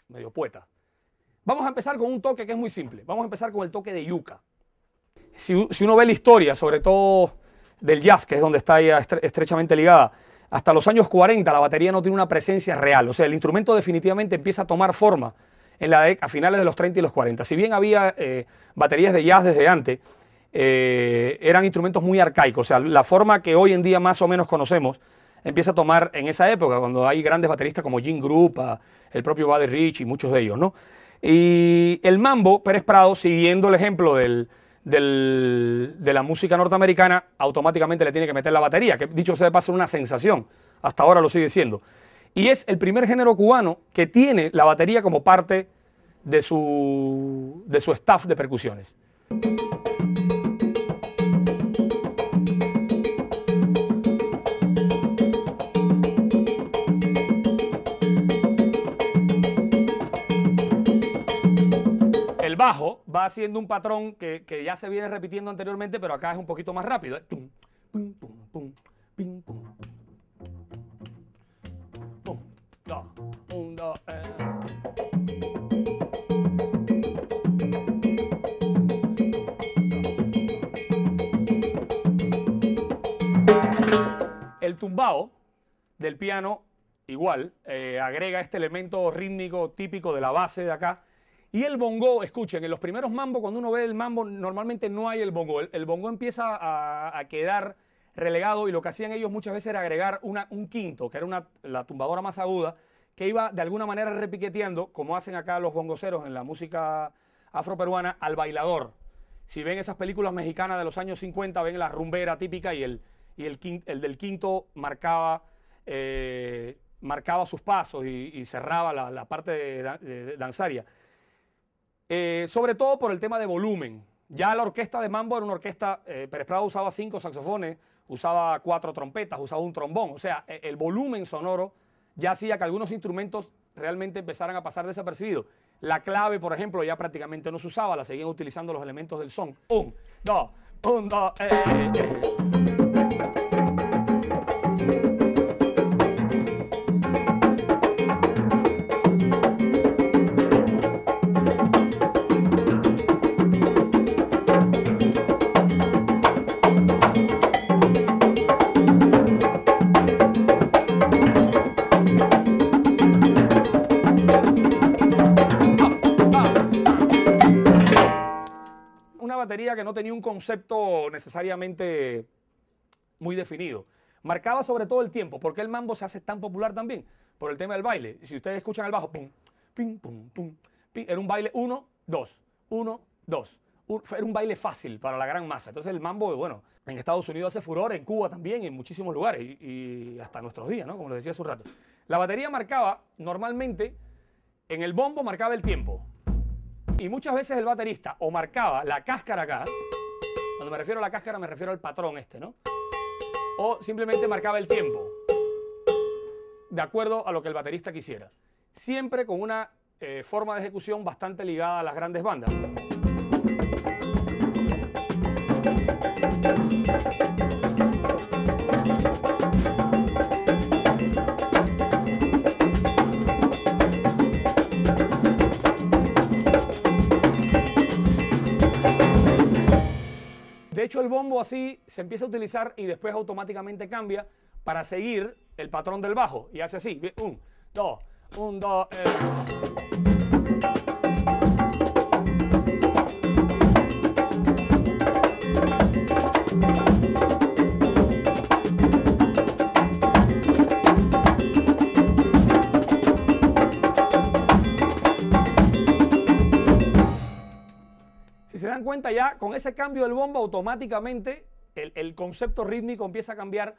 medio poeta. Vamos a empezar con un toque que es muy simple. Vamos a empezar con el toque de yuca. Si uno ve la historia, sobre todo del jazz, que es donde está ya estrechamente ligada, hasta los años 40 la batería no tiene una presencia real. O sea, el instrumento definitivamente empieza a tomar forma a finales de los 30 y los 40. Si bien había baterías de jazz desde antes, eran instrumentos muy arcaicos. O sea, la forma que hoy en día más o menos conocemos empieza a tomar en esa época, cuando hay grandes bateristas como Gene Krupa, el propio Buddy Rich y muchos de ellos, ¿no? Y el mambo, Pérez Prado, siguiendo el ejemplo de la música norteamericana, automáticamente le tiene que meter la batería, que dicho sea de paso, una sensación. Hasta ahora lo sigue siendo. Y es el primer género cubano que tiene la batería como parte de su staff de percusiones. El bajo va haciendo un patrón que ya se viene repitiendo anteriormente, pero acá es un poquito más rápido. Tum, pum, pum, pum, pim, pum. Pum, dos, un, dos, El tumbao del piano igual agrega este elemento rítmico típico de la base de acá. Y el bongo, escuchen, en los primeros mambos, cuando uno ve el mambo, normalmente no hay el bongo. El bongo empieza a quedar relegado, y lo que hacían ellos muchas veces era agregar un quinto, que era la tumbadora más aguda, que iba de alguna manera repiqueteando, como hacen acá los bongoceros en la música afroperuana, al bailador. Si ven esas películas mexicanas de los años 50, ven la rumbera típica, y el del quinto marcaba sus pasos y cerraba la parte de danzaria. Sobre todo por el tema de volumen. Ya la orquesta de mambo era una orquesta, Pérez Prado usaba 5 saxofones, usaba 4 trompetas, usaba un trombón. O sea, el volumen sonoro ya hacía que algunos instrumentos realmente empezaran a pasar desapercibidos. La clave, por ejemplo, ya prácticamente no se usaba, la seguían utilizando los elementos del son. 1, 2, 1, 2, batería que no tenía un concepto necesariamente muy definido. Marcaba sobre todo el tiempo. ¿Por qué el mambo se hace tan popular también? Por el tema del baile. Si ustedes escuchan el bajo, pum, pim, pum, pum, pim, era un baile 1, 2, 1, 2. Era un baile fácil para la gran masa. Entonces el mambo, bueno, en Estados Unidos hace furor, en Cuba también, en muchísimos lugares, y hasta nuestros días, ¿no? Como les decía hace un rato. La batería marcaba, normalmente, en el bombo marcaba el tiempo. Y muchas veces el baterista o marcaba la cáscara acá, cuando me refiero a la cáscara me refiero al patrón este, ¿no? O simplemente marcaba el tiempo, de acuerdo a lo que el baterista quisiera. Siempre con una forma de ejecución bastante ligada a las grandes bandas. De hecho, el bombo así se empieza a utilizar y después automáticamente cambia para seguir el patrón del bajo. Y hace así, 1, 2, 1, 2. Si se dan cuenta, ya con ese cambio del bombo automáticamente el concepto rítmico empieza a cambiar,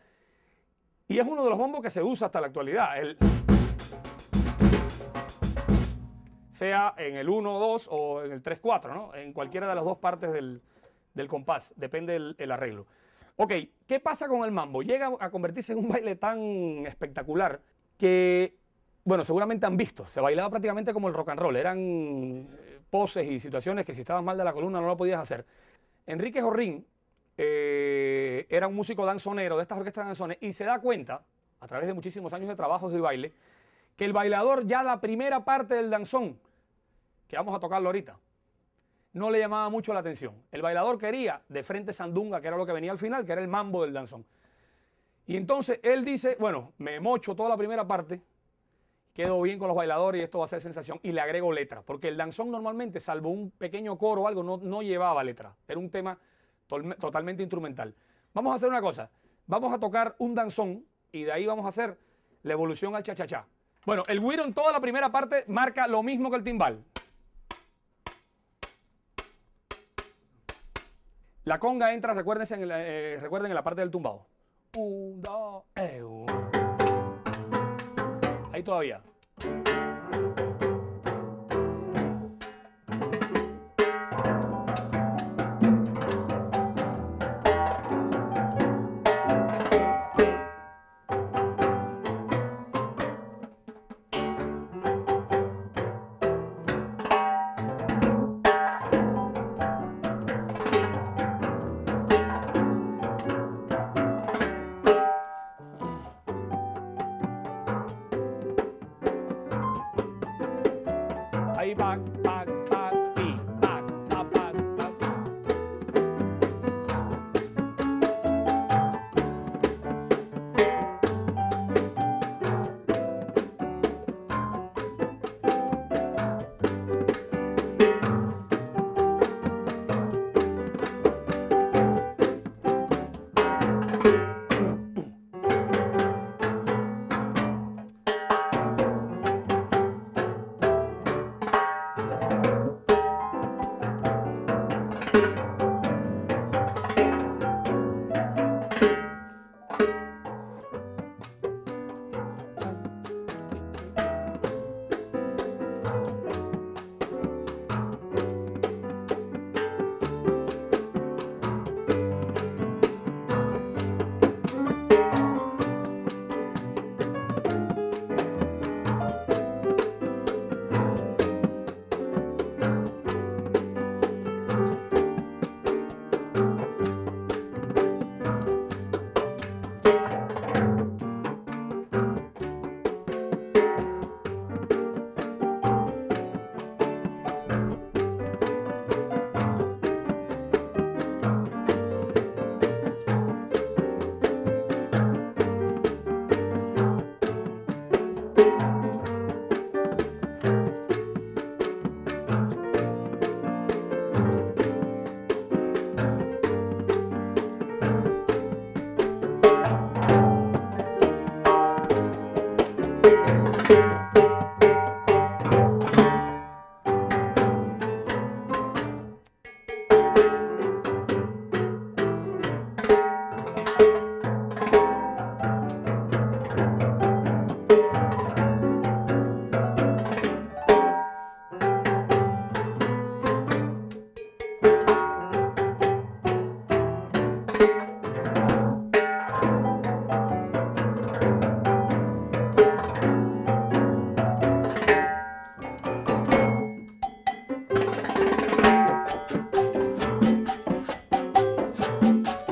y es uno de los bombos que se usa hasta la actualidad. Sea en el 1-2 o en el 3-4, ¿no? En cualquiera de las dos partes del compás, depende el arreglo. Ok, ¿qué pasa con el mambo? Llega a convertirse en un baile tan espectacular que, bueno, seguramente han visto, se bailaba prácticamente como el rock and roll, eran poses y situaciones que si estabas mal de la columna no lo podías hacer. Enrique Jorrín era un músico danzonero de estas orquestas danzones y se da cuenta, a través de muchísimos años de trabajos de baile, que el bailador ya la primera parte del danzón, que vamos a tocarlo ahorita, no le llamaba mucho la atención. El bailador quería de frente sandunga, que era lo que venía al final, que era el mambo del danzón. Y entonces él dice, bueno, me mocho toda la primera parte, quedo bien con los bailadores y esto va a ser sensación, y le agrego letra, porque el danzón normalmente, salvo un pequeño coro o algo, no llevaba letra. Era un tema totalmente instrumental. Vamos a hacer una cosa, vamos a tocar un danzón y de ahí vamos a hacer la evolución al cha-cha-cha. Bueno, el güiro en toda la primera parte marca lo mismo que el timbal. La conga entra, recuerden en la parte del tumbado. 1, 2, 1. Ahí todavía. Ahí back, back, back, y back, back, back, back.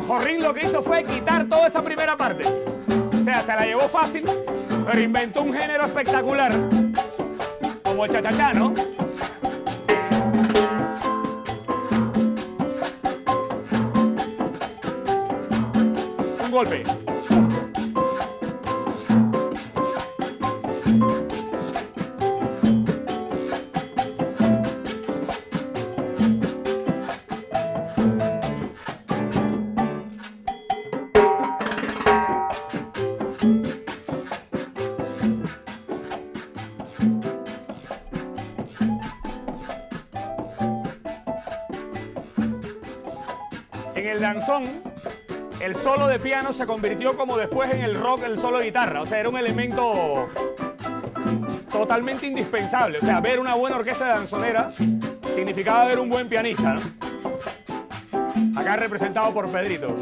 Jorrín lo que hizo fue quitar toda esa primera parte. O sea, se la llevó fácil, pero inventó un género espectacular, como el cha-cha-cha, ¿no? Un golpe. En el danzón, el solo de piano se convirtió como después en el rock el solo de guitarra. O sea, era un elemento totalmente indispensable. O sea, ver una buena orquesta de danzonera significaba ver un buen pianista, ¿no? Acá representado por Pedrito.